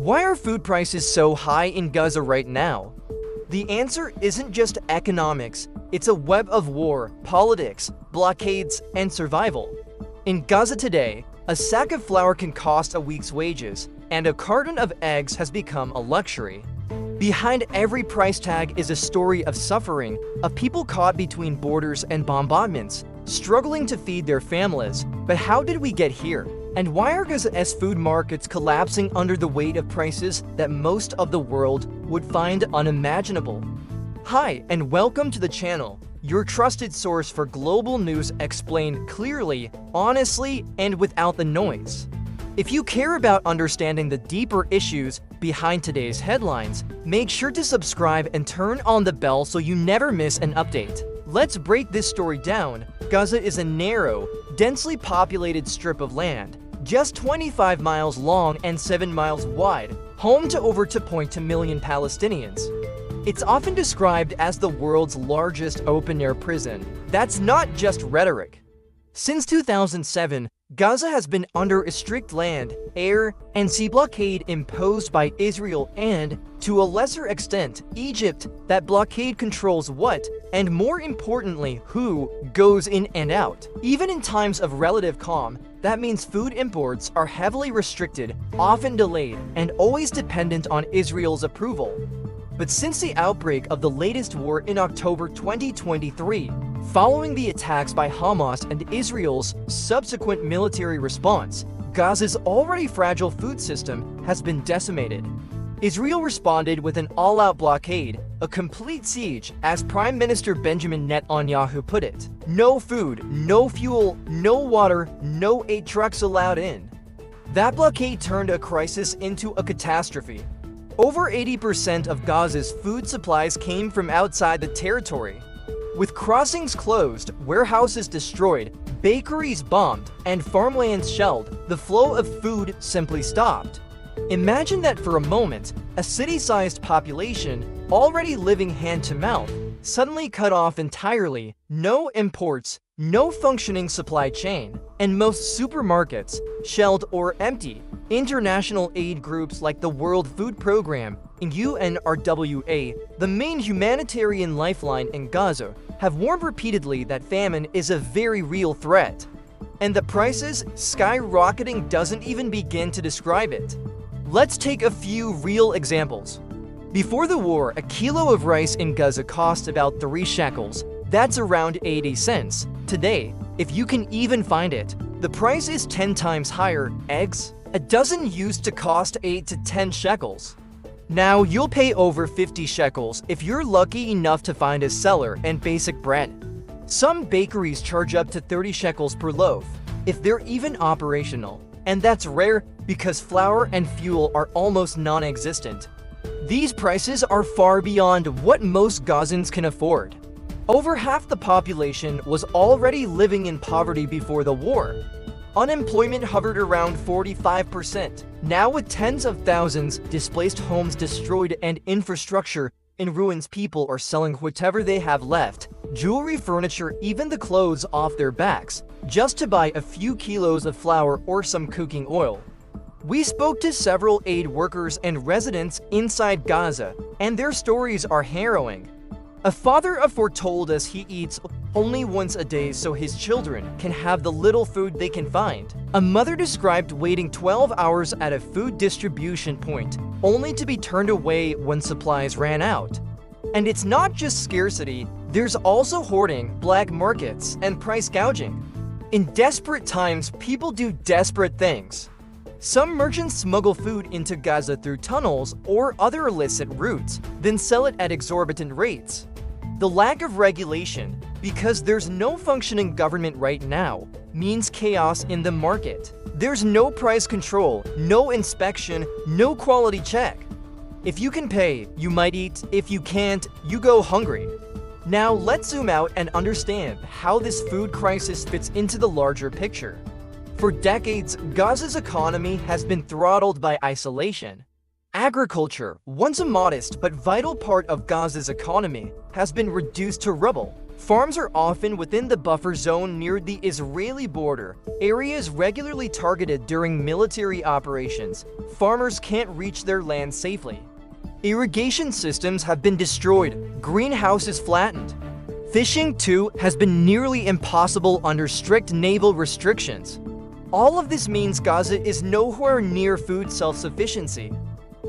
Why are food prices so high in Gaza right now? The answer isn't just economics, it's a web of war, politics, blockades, and survival. In Gaza today, a sack of flour can cost a week's wages, and a carton of eggs has become a luxury. Behind every price tag is a story of suffering, of people caught between borders and bombardments, struggling to feed their families. But how did we get here? And why are Gaza's food markets collapsing under the weight of prices that most of the world would find unimaginable? Hi, and welcome to the channel, your trusted source for global news explained clearly, honestly, and without the noise. If you care about understanding the deeper issues behind today's headlines, make sure to subscribe and turn on the bell so you never miss an update. Let's break this story down. Gaza is a narrow, densely populated strip of land, just 25 miles long and 7 miles wide, home to over 2.2 million Palestinians. It's often described as the world's largest open-air prison. That's not just rhetoric. Since 2007, Gaza has been under a strict land, air, and sea blockade imposed by Israel and, to a lesser extent, Egypt. That blockade controls what, and more importantly, who, goes in and out. Even in times of relative calm, that means food imports are heavily restricted, often delayed, and always dependent on Israel's approval. But since the outbreak of the latest war in October 2023, following the attacks by Hamas and Israel's subsequent military response, Gaza's already fragile food system has been decimated. Israel responded with an all-out blockade, a complete siege, as Prime Minister Benjamin Netanyahu put it. No food, no fuel, no water, no aid trucks allowed in. That blockade turned a crisis into a catastrophe. Over 80% of Gaza's food supplies came from outside the territory. With crossings closed, warehouses destroyed, bakeries bombed, and farmlands shelled, the flow of food simply stopped. Imagine that for a moment, a city-sized population, already living hand-to-mouth, suddenly cut off entirely, no imports, no functioning supply chain, and most supermarkets, shelled or empty. International aid groups like the World Food Programme and UNRWA, the main humanitarian lifeline in Gaza, have warned repeatedly that famine is a very real threat. And the prices skyrocketing doesn't even begin to describe it. Let's take a few real examples. Before the war, a kilo of rice in Gaza cost about 3 shekels. That's around 80 cents. Today, if you can even find it, the price is 10 times higher. Eggs? A dozen used to cost 8 to 10 shekels. Now you'll pay over 50 shekels if you're lucky enough to find a cellar and basic bread. Some bakeries charge up to 30 shekels per loaf, if they're even operational. And that's rare because flour and fuel are almost non-existent. These prices are far beyond what most Gazans can afford. Over half the population was already living in poverty before the war. Unemployment hovered around 45%. Now with tens of thousands displaced, homes destroyed, and infrastructure in ruins, people are selling whatever they have left, jewelry, furniture, even the clothes off their backs, just to buy a few kilos of flour or some cooking oil. We spoke to several aid workers and residents inside Gaza, and their stories are harrowing. A father of 4 told us he eats only once a day so his children can have the little food they can find. A mother described waiting 12 hours at a food distribution point, only to be turned away when supplies ran out. And it's not just scarcity, there's also hoarding, black markets, and price gouging. In desperate times, people do desperate things. Some merchants smuggle food into Gaza through tunnels or other illicit routes, then sell it at exorbitant rates. The lack of regulation, because there's no functioning government right now, means chaos in the market. There's no price control, no inspection, no quality check. If you can pay, you might eat. If you can't, you go hungry. Now let's zoom out and understand how this food crisis fits into the larger picture. For decades, Gaza's economy has been throttled by isolation. Agriculture, once a modest but vital part of Gaza's economy, has been reduced to rubble. Farms are often within the buffer zone near the Israeli border, areas regularly targeted during military operations. Farmers can't reach their land safely. Irrigation systems have been destroyed, greenhouses flattened. Fishing, too, has been nearly impossible under strict naval restrictions. All of this means Gaza is nowhere near food self-sufficiency.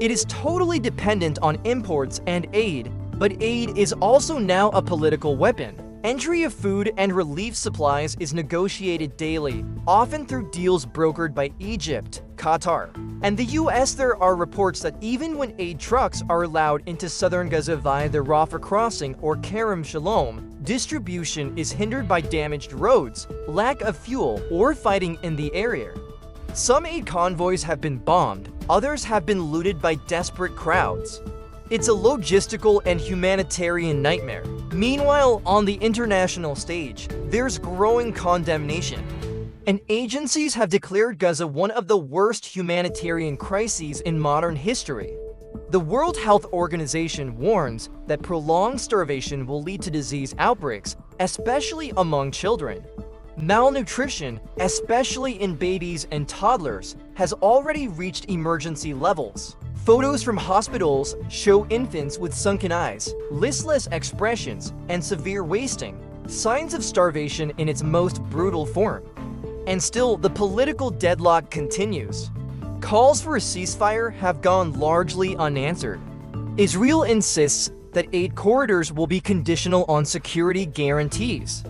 It is totally dependent on imports and aid, but aid is also now a political weapon. Entry of food and relief supplies is negotiated daily, often through deals brokered by Egypt, Qatar, and the US. There are reports that even when aid trucks are allowed into southern Gaza via the Rafah crossing or Kerem Shalom, distribution is hindered by damaged roads, lack of fuel, or fighting in the area. Some aid convoys have been bombed, others have been looted by desperate crowds. It's a logistical and humanitarian nightmare. Meanwhile, on the international stage, there's growing condemnation. And agencies have declared Gaza one of the worst humanitarian crises in modern history. The World Health Organization warns that prolonged starvation will lead to disease outbreaks, especially among children. Malnutrition, especially in babies and toddlers, has already reached emergency levels. Photos from hospitals show infants with sunken eyes, listless expressions, and severe wasting, signs of starvation in its most brutal form. And still, the political deadlock continues. Calls for a ceasefire have gone largely unanswered. Israel insists that aid corridors will be conditional on security guarantees.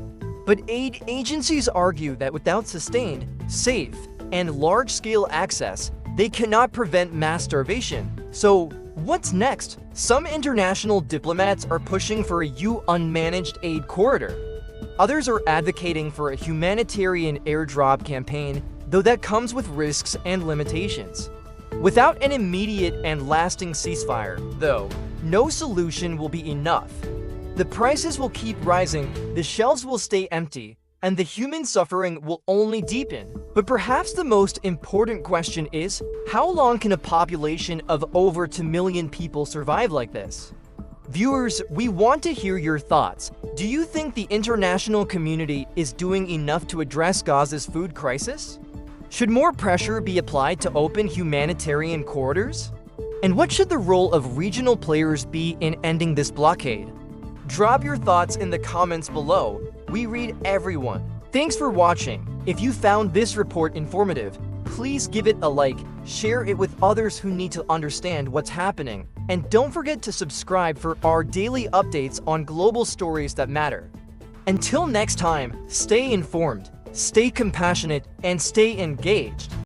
But aid agencies argue that without sustained, safe, and large-scale access, they cannot prevent mass starvation. So, what's next? Some international diplomats are pushing for a unmanaged aid corridor. Others are advocating for a humanitarian airdrop campaign, though that comes with risks and limitations. Without an immediate and lasting ceasefire, though, no solution will be enough. The prices will keep rising, the shelves will stay empty, and the human suffering will only deepen. But perhaps the most important question is, how long can a population of over 2 million people survive like this? Viewers, we want to hear your thoughts. Do you think the international community is doing enough to address Gaza's food crisis? Should more pressure be applied to open humanitarian corridors? And what should the role of regional players be in ending this blockade? Drop your thoughts in the comments below. We read everyone. Thanks for watching. If you found this report informative, please give it a like, share it with others who need to understand what's happening, and don't forget to subscribe for our daily updates on global stories that matter. Until next time, stay informed, stay compassionate, and stay engaged.